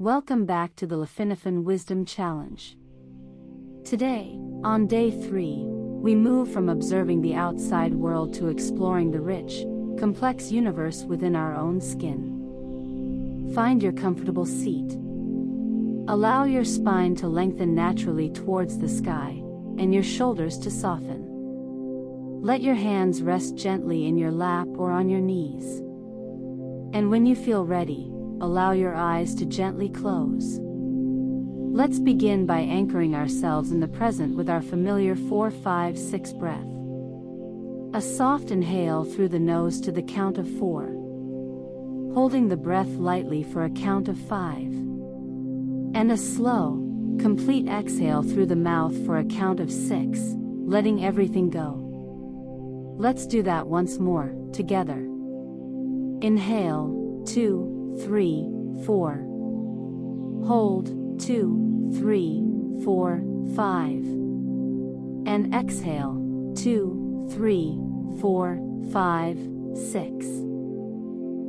Welcome back to the Lifinophen Wisdom Challenge. Today, on day 3, we move from observing the outside world to exploring the rich, complex universe within our own skin. Find your comfortable seat. Allow your spine to lengthen naturally towards the sky, and your shoulders to soften. Let your hands rest gently in your lap or on your knees. And when you feel ready, allow your eyes to gently close. Let's begin by anchoring ourselves in the present with our familiar 4-5-6 breath. A soft inhale through the nose to the count of 4. Holding the breath lightly for a count of 5. And a slow, complete exhale through the mouth for a count of 6, letting everything go. Let's do that once more, together. Inhale, 2, 3, 4. Hold, 2, 3, 4, 5. And exhale, 2, 3, 4, 5, 6.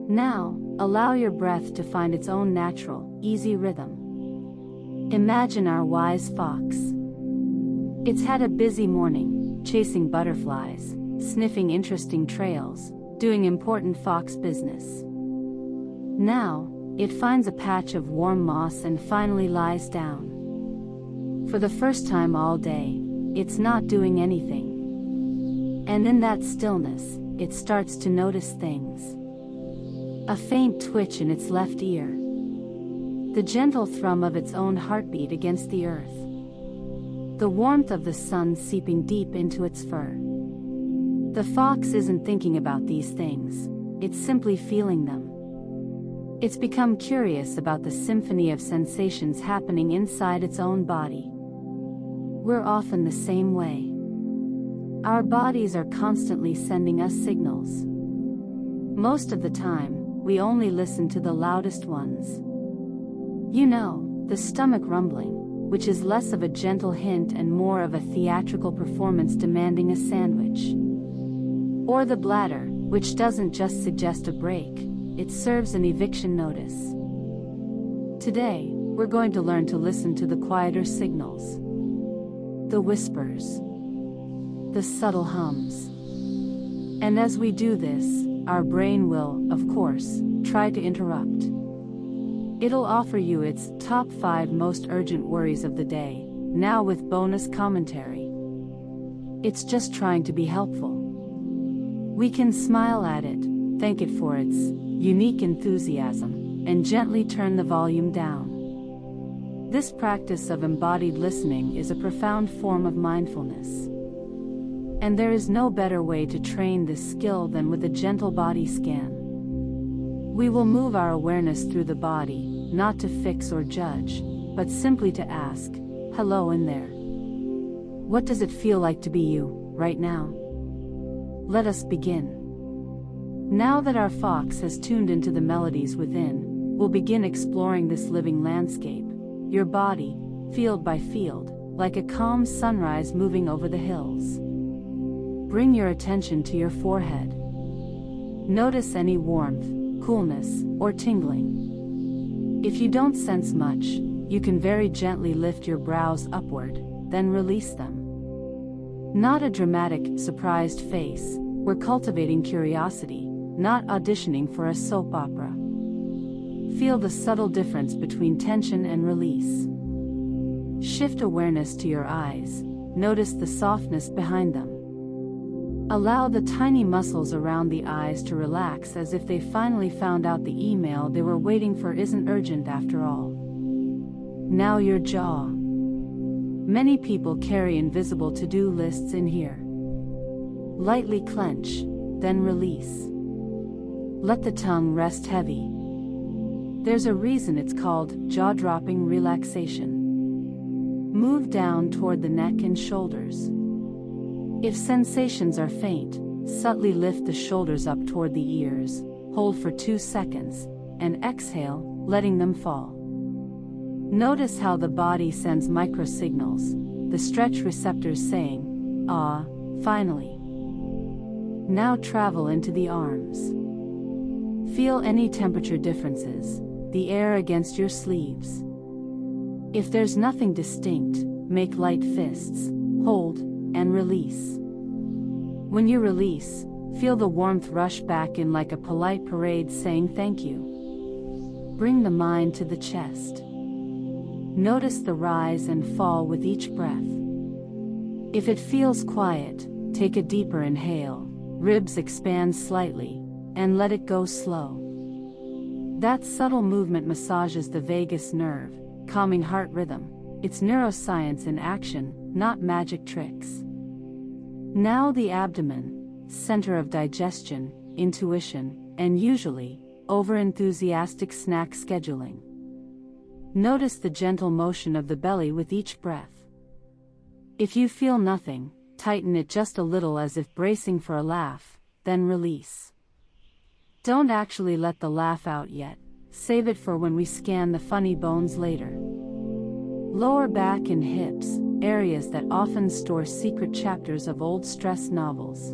Now, allow your breath to find its own natural, easy rhythm. Imagine our wise fox. It's had a busy morning, chasing butterflies, sniffing interesting trails, doing important fox business. Now, it finds a patch of warm moss and finally lies down. For the first time all day, it's not doing anything. And in that stillness, it starts to notice things. A faint twitch in its left ear. The gentle thrum of its own heartbeat against the earth. The warmth of the sun seeping deep into its fur. The fox isn't thinking about these things, it's simply feeling them. It's become curious about the symphony of sensations happening inside its own body. We're often the same way. Our bodies are constantly sending us signals. Most of the time, we only listen to the loudest ones. You know, the stomach rumbling, which is less of a gentle hint and more of a theatrical performance demanding a sandwich. Or the bladder, which doesn't just suggest a break. It serves an eviction notice. Today, we're going to learn to listen to the quieter signals. The whispers. The subtle hums. And as we do this, our brain will, of course, try to interrupt. It'll offer you its top 5 most urgent worries of the day, now with bonus commentary. It's just trying to be helpful. We can smile at it, thank it for its unique enthusiasm, and gently turn the volume down. This practice of embodied listening is a profound form of mindfulness. And there is no better way to train this skill than with a gentle body scan. We will move our awareness through the body, not to fix or judge, but simply to ask, hello in there. What does it feel like to be you, right now? Let us begin. Now that our fox has tuned into the melodies within, we'll begin exploring this living landscape, your body, field by field, like a calm sunrise moving over the hills. Bring your attention to your forehead. Notice any warmth, coolness, or tingling. If you don't sense much, you can very gently lift your brows upward, then release them. Not a dramatic, surprised face, we're cultivating curiosity, not auditioning for a soap opera. Feel the subtle difference between tension and release. Shift awareness to your eyes, notice the softness behind them. Allow the tiny muscles around the eyes to relax as if they finally found out the email they were waiting for isn't urgent after all. Now your jaw. Many people carry invisible to-do lists in here. Lightly clench, then release. Let the tongue rest heavy. There's a reason it's called jaw-dropping relaxation. Move down toward the neck and shoulders. If sensations are faint, subtly lift the shoulders up toward the ears, hold for 2 seconds, and exhale, letting them fall. Notice how the body sends microsignals, the stretch receptors saying, ah, finally. Now travel into the arms. Feel any temperature differences, the air against your sleeves. If there's nothing distinct, make light fists, hold, and release. When you release, feel the warmth rush back in like a polite parade saying thank you. Bring the mind to the chest. Notice the rise and fall with each breath. If it feels quiet, take a deeper inhale, ribs expand slightly, and let it go slow. That subtle movement massages the vagus nerve, calming heart rhythm. It's neuroscience in action, not magic tricks. Now the abdomen, center of digestion, intuition, and usually, over-enthusiastic snack scheduling. Notice the gentle motion of the belly with each breath. If you feel nothing, tighten it just a little as if bracing for a laugh, then release. Don't actually let the laugh out yet, save it for when we scan the funny bones later. Lower back and hips, areas that often store secret chapters of old stress novels.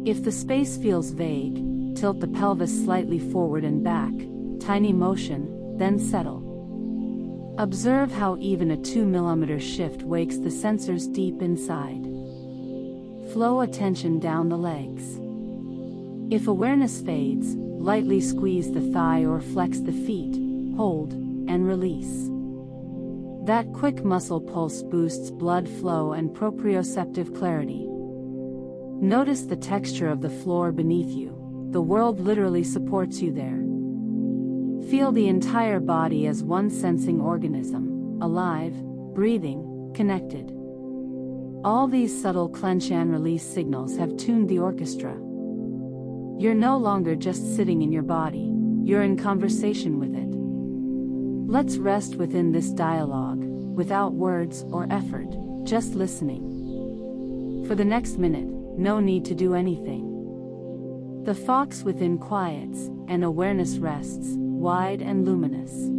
If the space feels vague, tilt the pelvis slightly forward and back, tiny motion, then settle. Observe how even a 2 mm shift wakes the sensors deep inside. Flow attention down the legs. If awareness fades, lightly squeeze the thigh or flex the feet, hold, and release. That quick muscle pulse boosts blood flow and proprioceptive clarity. Notice the texture of the floor beneath you. The world literally supports you there. Feel the entire body as one sensing organism, alive, breathing, connected. All these subtle clench and release signals have tuned the orchestra. You're no longer just sitting in your body, you're in conversation with it. Let's rest within this dialogue, without words or effort, just listening. For the next minute, no need to do anything. The fox within quiets, and awareness rests, wide and luminous.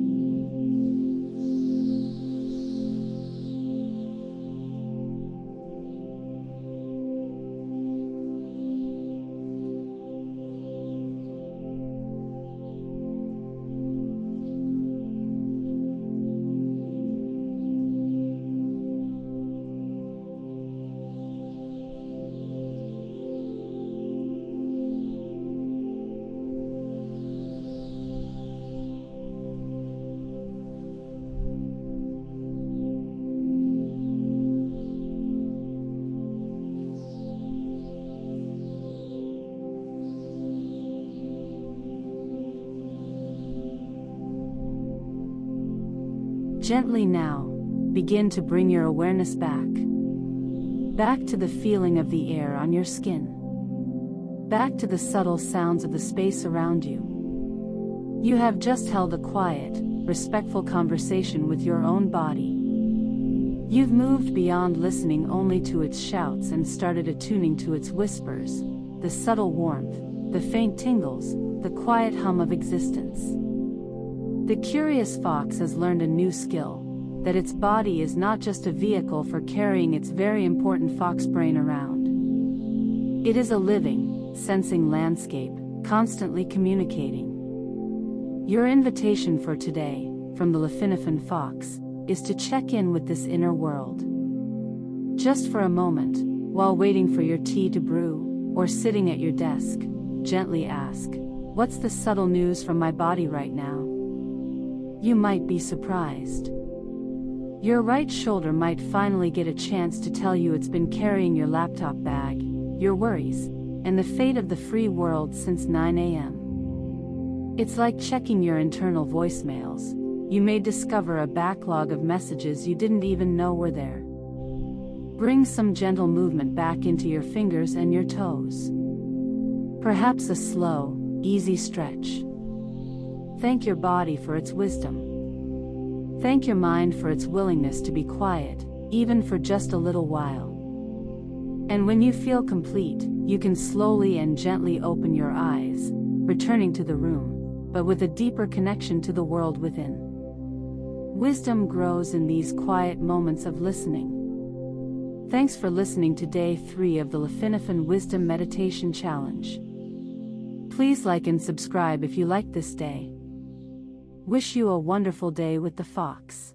Gently now, begin to bring your awareness back. Back to the feeling of the air on your skin. Back to the subtle sounds of the space around you. You have just held a quiet, respectful conversation with your own body. You've moved beyond listening only to its shouts and started attuning to its whispers, the subtle warmth, the faint tingles, the quiet hum of existence. The curious fox has learned a new skill, that its body is not just a vehicle for carrying its very important fox brain around. It is a living, sensing landscape, constantly communicating. Your invitation for today, from the Lifinophen fox, is to check in with this inner world. Just for a moment, while waiting for your tea to brew, or sitting at your desk, gently ask, what's the subtle news from my body right now? You might be surprised. Your right shoulder might finally get a chance to tell you it's been carrying your laptop bag, your worries, and the fate of the free world since 9 a.m. It's like checking your internal voicemails. You may discover a backlog of messages you didn't even know were there. Bring some gentle movement back into your fingers and your toes. Perhaps a slow, easy stretch. Thank your body for its wisdom. Thank your mind for its willingness to be quiet, even for just a little while. And when you feel complete, you can slowly and gently open your eyes, returning to the room, but with a deeper connection to the world within. Wisdom grows in these quiet moments of listening. Thanks for listening to Day 3 of the Lifinophen Wisdom Meditation Challenge. Please like and subscribe if you liked this day. Wish you a wonderful day with the fox.